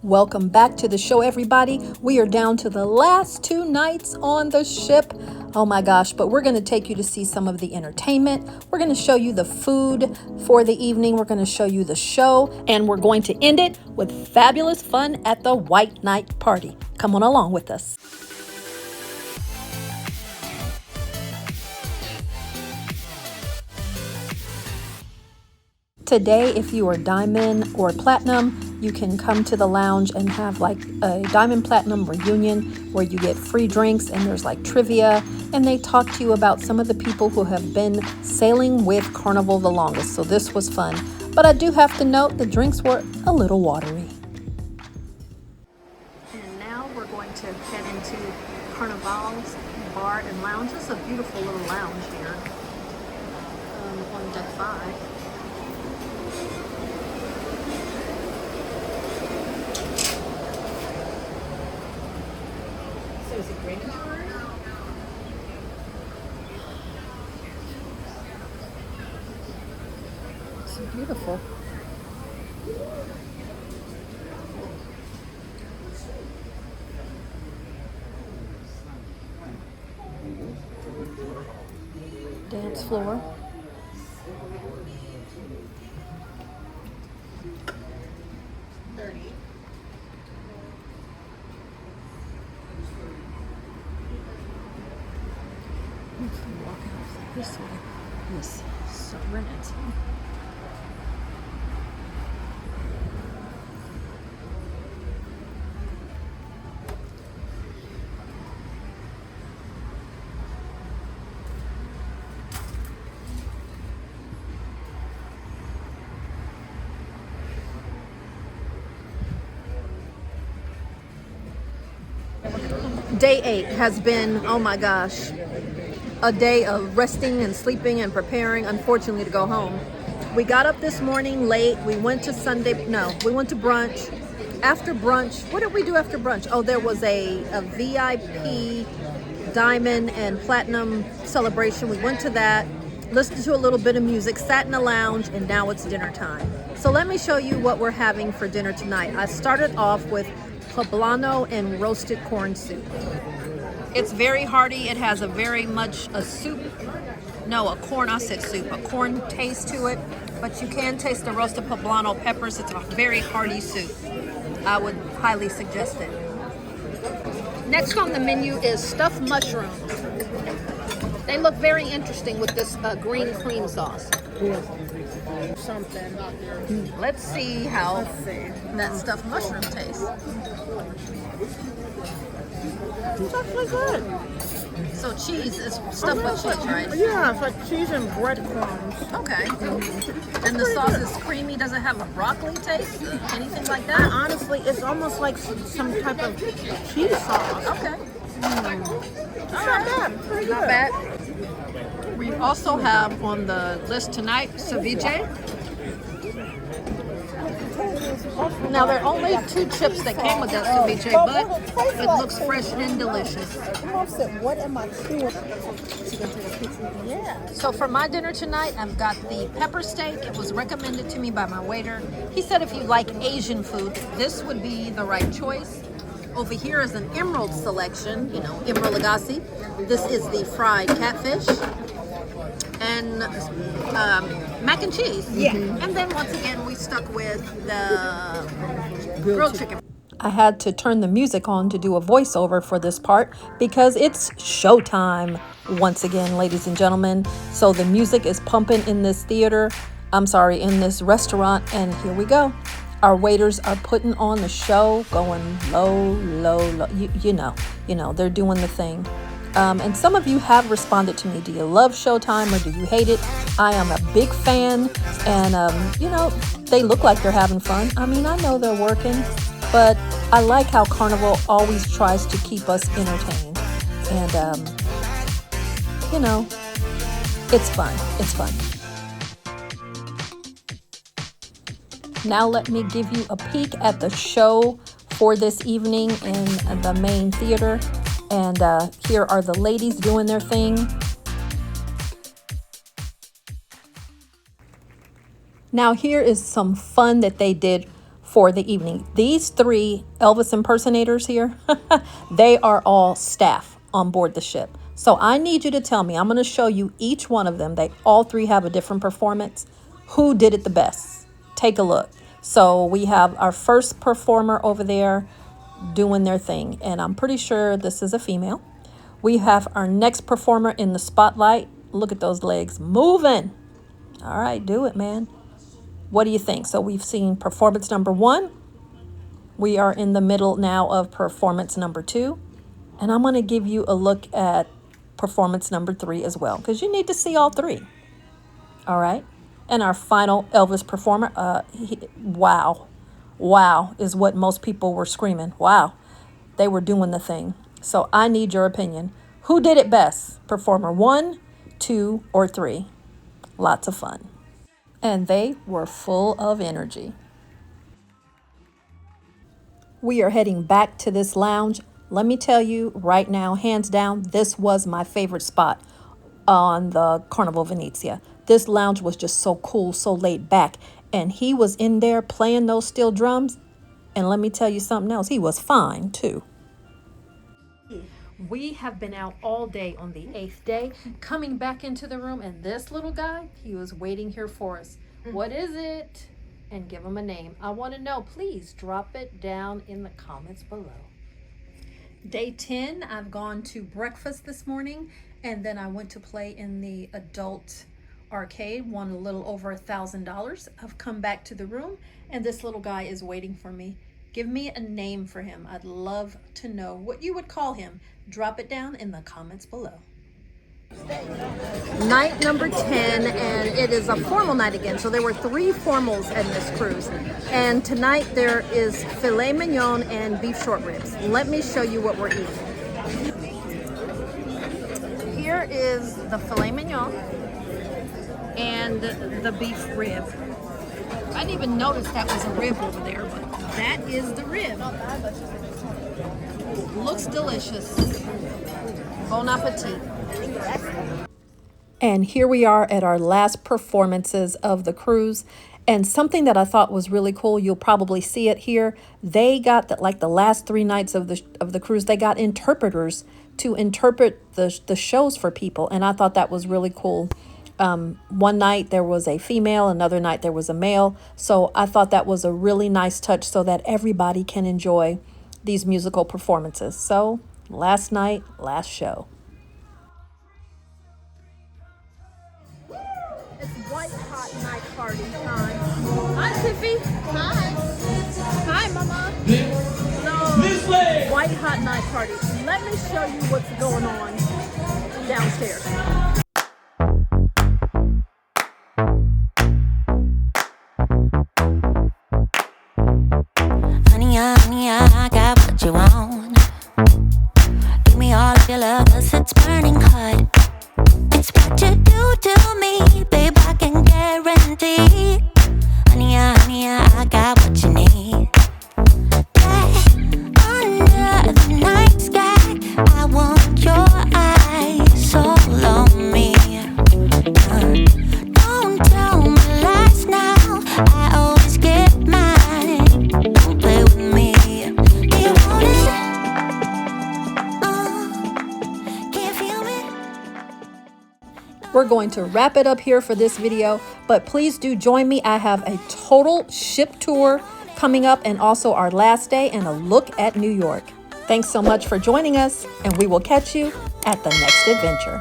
Welcome back to the show, everybody. We are down to the last 2 nights on the ship. Oh my gosh, but we're going to take you to see some of the entertainment. We're going to show you the food for the evening. We're going to show you the show, and we're going to end it with fabulous fun at the White Night Party. Come on along with us. Today, if you are Diamond or Platinum, you can come to the lounge and have like a Diamond Platinum reunion where you get free drinks and there's like trivia, and they talk to you about some of the people who have been sailing with Carnival the longest. So this was fun. But I do have to note the drinks were a little watery. And now we're going to head into Carnival's bar and lounge. It's a beautiful little lounge here on deck 5. Is it great? So beautiful. Dance floor. Walking off this way is Serenity. Day 8 has been, oh my gosh, a day of resting and sleeping and preparing, unfortunately, to go home. We got up this morning late. We went to we went to brunch. After brunch, what did we do after brunch? Oh, there was a VIP Diamond and Platinum celebration. We went to that, listened to a little bit of music, sat in the lounge, and now it's dinner time. So let me show you what we're having for dinner tonight. I started off with poblano and roasted corn soup. It's very hearty. It has a corn taste to it, but you can taste the roasted poblano peppers. It's a very hearty soup. I would highly suggest it. Next on the menu is stuffed mushrooms. They look very interesting with this green cream sauce. Let's see how that stuffed mushroom tastes. It's actually good. So cheese is stuffed with cheese, right? Yeah, it's like cheese and breadcrumbs. Okay. And the sauce is creamy. Does it have a broccoli taste? Anything like that? Honestly, it's almost like some type of cheese sauce. Okay. It's not bad. Pretty good. Not bad. We also have on the list tonight ceviche. Now, there are only 2 chips that came with that ceviche, but it looks fresh and delicious. Mom said, what am I doing? Yeah. So for my dinner tonight, I've got the pepper steak. It was recommended to me by my waiter. He said if you like Asian food, this would be the right choice. Over here is an emerald selection, emerald lagasse. This is the fried catfish. And mac and cheese. Yeah. And then once again, we stuck with the grilled chicken. I had to turn the music on to do a voiceover for this part because it's showtime once again, ladies and gentlemen. So the music is pumping in this in this restaurant, and here we go. Our waiters are putting on the show, going low, low, low. You know, they're doing the thing. And some of you have responded to me. Do you love Showtime or do you hate it? I am a big fan, and they look like they're having fun. I mean, I know they're working, but I like how Carnival always tries to keep us entertained. And, it's fun. It's fun. Now let me give you a peek at the show for this evening in the main theater. And here are the ladies doing their thing. Now here is some fun that they did for the evening. These three Elvis impersonators here, they are all staff on board the ship. So I need you to tell me, I'm going to show you each one of them. They all three have a different performance. Who did it the best? Take a look. So we have our first performer over there doing their thing, and I'm pretty sure this is a female. We have our next performer in the spotlight. Look at those legs moving. All right, do it, man. What do you think? So we've seen performance number 1. We are in the middle now of performance number 2. And I'm going to give you a look at performance number 3 as well, because you need to see all 3. All right. And our final Elvis performer, wow. Wow is what most people were screaming. Wow. They were doing the thing. So I need your opinion. Who did it best? Performer 1, 2, or 3? Lots of fun. And they were full of energy. We are heading back to this lounge. Let me tell you right now, hands down, this was my favorite spot on the Carnival Venezia. This lounge was just so cool, so laid back. And he was in there playing those steel drums. And let me tell you something else, he was fine too. We have been out all day on the 8th day, coming back into the room, and this little guy, he was waiting here for us. What is it? And give him a name. I want to know. Please drop it down in the comments below. Day 10, I've gone to breakfast this morning, and then I went to play in the adult arcade, won a little over $1,000. I've come back to the room, and this little guy is waiting for me. Give me a name for him. I'd love to know what you would call him. Drop it down in the comments below. Night number 10, and it is a formal night again. So there were 3 formals in this cruise. And tonight there is filet mignon and beef short ribs. Let me show you what we're eating. Here is the filet mignon and the beef rib. I didn't even notice that was a rib over there, but that is the rib. Looks delicious. Bon appetit. And here we are at our last performances of the cruise. And something that I thought was really cool, you'll probably see it here. They got that, like the last 3 nights of the cruise, they got interpreters to interpret the shows for people. And I thought that was really cool. One night there was a female, another night there was a male. So I thought that was a really nice touch so that everybody can enjoy these musical performances. So last night, last show. It's white hot night party time. Hi, Tiffy. Hi. Hi, Mama. So, white hot night party. Let me show you what's going on downstairs. Honey, I got what you want. Give me all of your love, 'cause it's burning hot. It's what you do to me, babe, I can guarantee. Honey, I got what you need. Under the night sky, I want your eyes all on me. Don't tell me lies now, I always get mine. Don't play with me. Do you want it? Can't feel me. We're going to wrap it up here for this video, but please do join me. I have a total ship tour coming up, and also our last day and a look at New York. Thanks so much for joining us, and we will catch you at the next adventure.